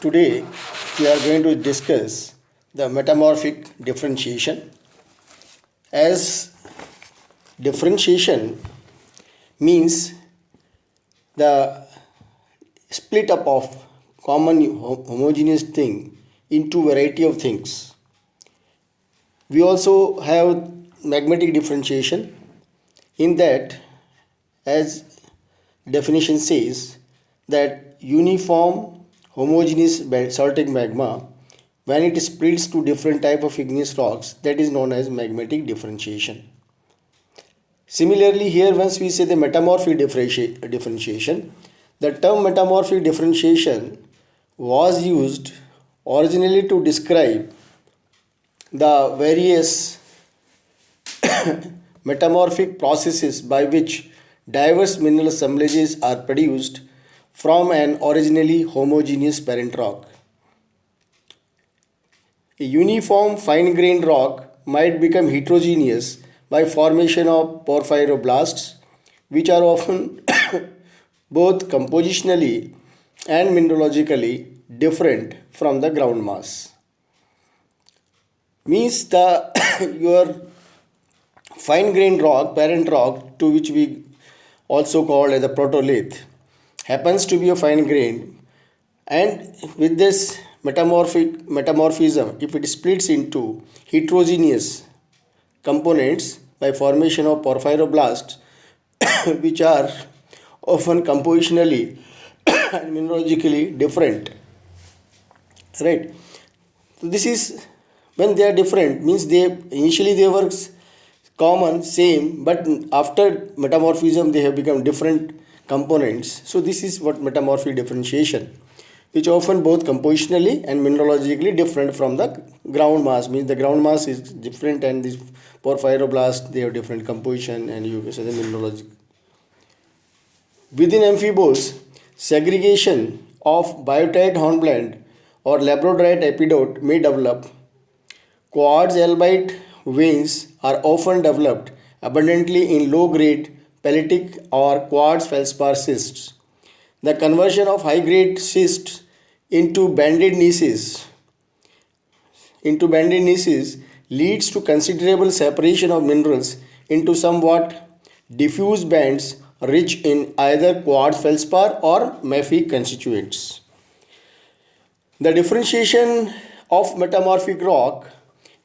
Today we are going to discuss the metamorphic differentiation. As differentiation means the split up of common homogeneous thing into variety of things. We also have magnetic differentiation in that, as definition says, that uniform homogeneous basaltic magma, when it splits to different type of igneous rocks, that is known as magmatic differentiation. Similarly, here once we say the metamorphic differentiation, the term metamorphic differentiation was used originally to describe the various metamorphic processes by which diverse mineral assemblages are produced from an originally homogeneous parent rock. A uniform fine-grained rock might become heterogeneous by formation of porphyroblasts, which are often both compositionally and mineralogically different from the ground mass. Means the your fine-grained rock, parent rock, to which we also call as a protolith, happens to be a fine-grained, and with this metamorphism, if it splits into heterogeneous components by formation of porphyroblasts, which are often compositionally and mineralogically different, right? So this is when they are different means they initially they were common same, but after metamorphism they have become different components. So this is what metamorphic differentiation, which often both compositionally and mineralogically different from the ground mass, means the ground mass is different and these porphyroblasts they have different composition and you say the mineralogic. Within amphibos, segregation of biotite hornblende or labradorite epidote may develop. Quartz albite veins are often developed abundantly in low-grade pelitic or quartz feldspar cysts. The conversion of high-grade cysts into banded niches leads to considerable separation of minerals into somewhat diffuse bands rich in either quartz feldspar or mafic constituents. The differentiation of metamorphic rock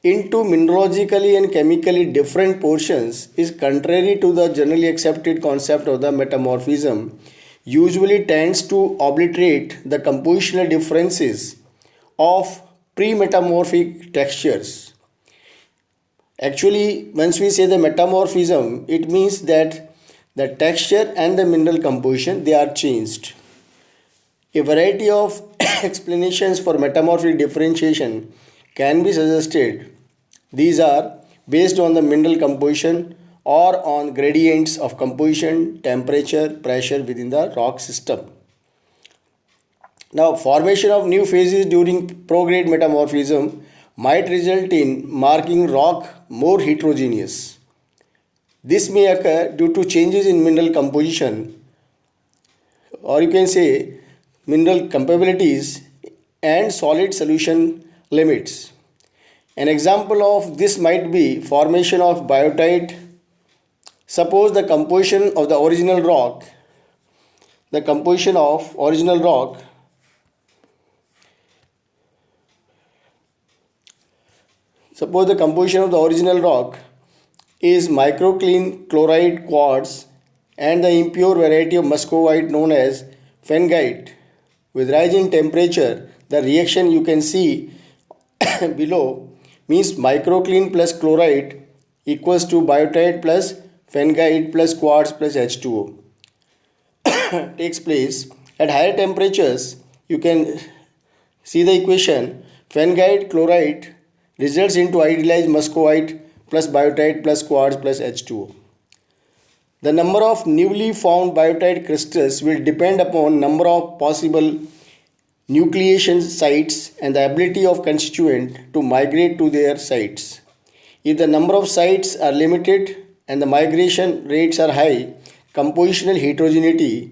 into mineralogically and chemically different portions is contrary to the generally accepted concept of the metamorphism, usually tends to obliterate the compositional differences of pre-metamorphic textures. Actually, once we say the metamorphism, it means that the texture and the mineral composition they are changed. A variety of explanations for metamorphic differentiation can be suggested. These are based on the mineral composition or on gradients of composition, temperature, pressure within the rock system. Now, formation of new phases during prograde metamorphism might result in marking rock more heterogeneous. This may occur due to changes in mineral composition, or you can say mineral capabilities and solid solution limits. An example of this might be formation of biotite. Suppose the composition of the original rock, the composition of original rock suppose the composition of the original rock is microcline chloride quartz and the impure variety of muscovite known as phengite. With rise in temperature, the reaction you can see below means microcline plus chloride equals to biotite plus phengite plus quartz plus H2O takes place. At higher temperatures, you can see the equation phengite chloride results into idealized muscovite plus biotite plus quartz plus H2O. The number of newly found biotite crystals will depend upon number of possible nucleation sites and the ability of constituent to migrate to their sites. If the number of sites are limited and the migration rates are high, compositional heterogeneity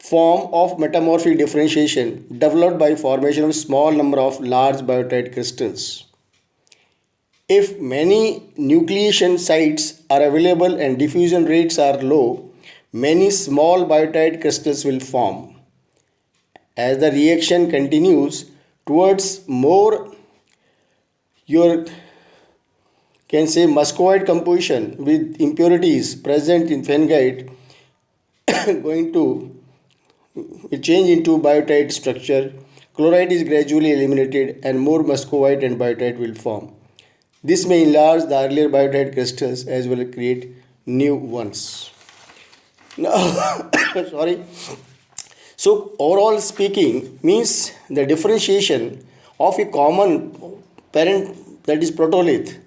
form of metamorphic differentiation developed by formation of small number of large biotite crystals. If many nucleation sites are available and diffusion rates are low, many small biotite crystals will form. As the reaction continues towards more, your can say muscovite composition with impurities present in phengite going to change into biotite structure. Chloride is gradually eliminated and more muscovite and biotite will form. This may enlarge the earlier biotite crystals as well as create new ones. Now, sorry. So overall speaking means the differentiation of a common parent, that is protolith,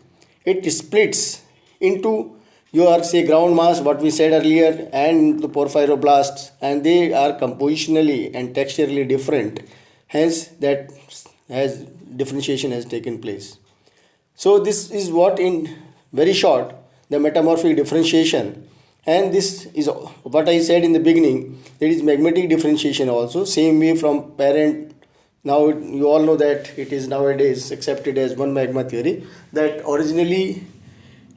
it splits into your say ground mass what we said earlier and the porphyroblasts, and they are compositionally and texturally different, hence that has differentiation has taken place. So this is what in very short the metamorphic differentiation, and this is what I said in the beginning, there is magmatic differentiation also same way from parent. Now you all know that it is nowadays accepted as one magma theory, that originally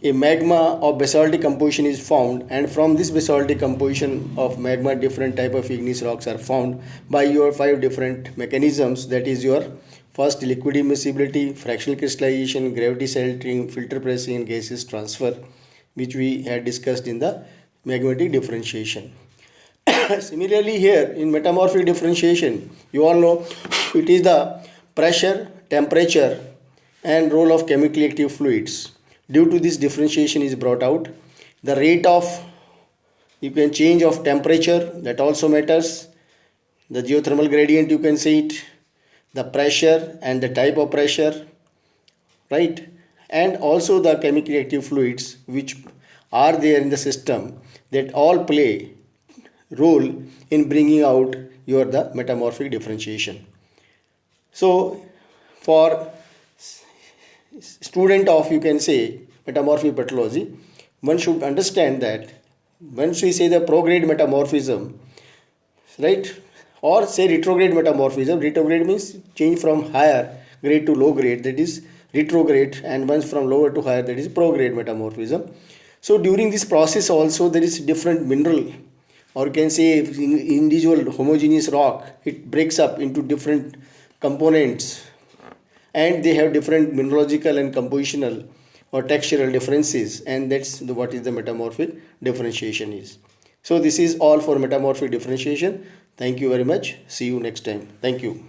a magma of basaltic composition is found, and from this basaltic composition of magma different type of igneous rocks are found by your five different mechanisms, that is your first liquid immiscibility, fractional crystallization, gravity sheltering, filter pressing and gaseous transfer, which we had discussed in the magmatic differentiation. Similarly here in metamorphic differentiation, you all know it is the pressure, temperature and role of chemically active fluids. Due to this differentiation is brought out. The rate of you can change of temperature, that also matters. The geothermal gradient you can see it, the pressure and the type of pressure, right? And also the chemically active fluids which are there in the system, that all play role in bringing out your the metamorphic differentiation. So for student of you can say metamorphic pathology, one should understand that once we say the prograde metamorphism, right, or say retrograde metamorphism, retrograde means change from higher grade to low grade, that is retrograde, and once from lower to higher, that is prograde metamorphism. So during this process also there is different mineral, or you can say individual homogeneous rock, it breaks up into different components and they have different mineralogical and compositional or textural differences, and that's what is the metamorphic differentiation is. So this is all for metamorphic differentiation. Thank you very much. See you next time. Thank you.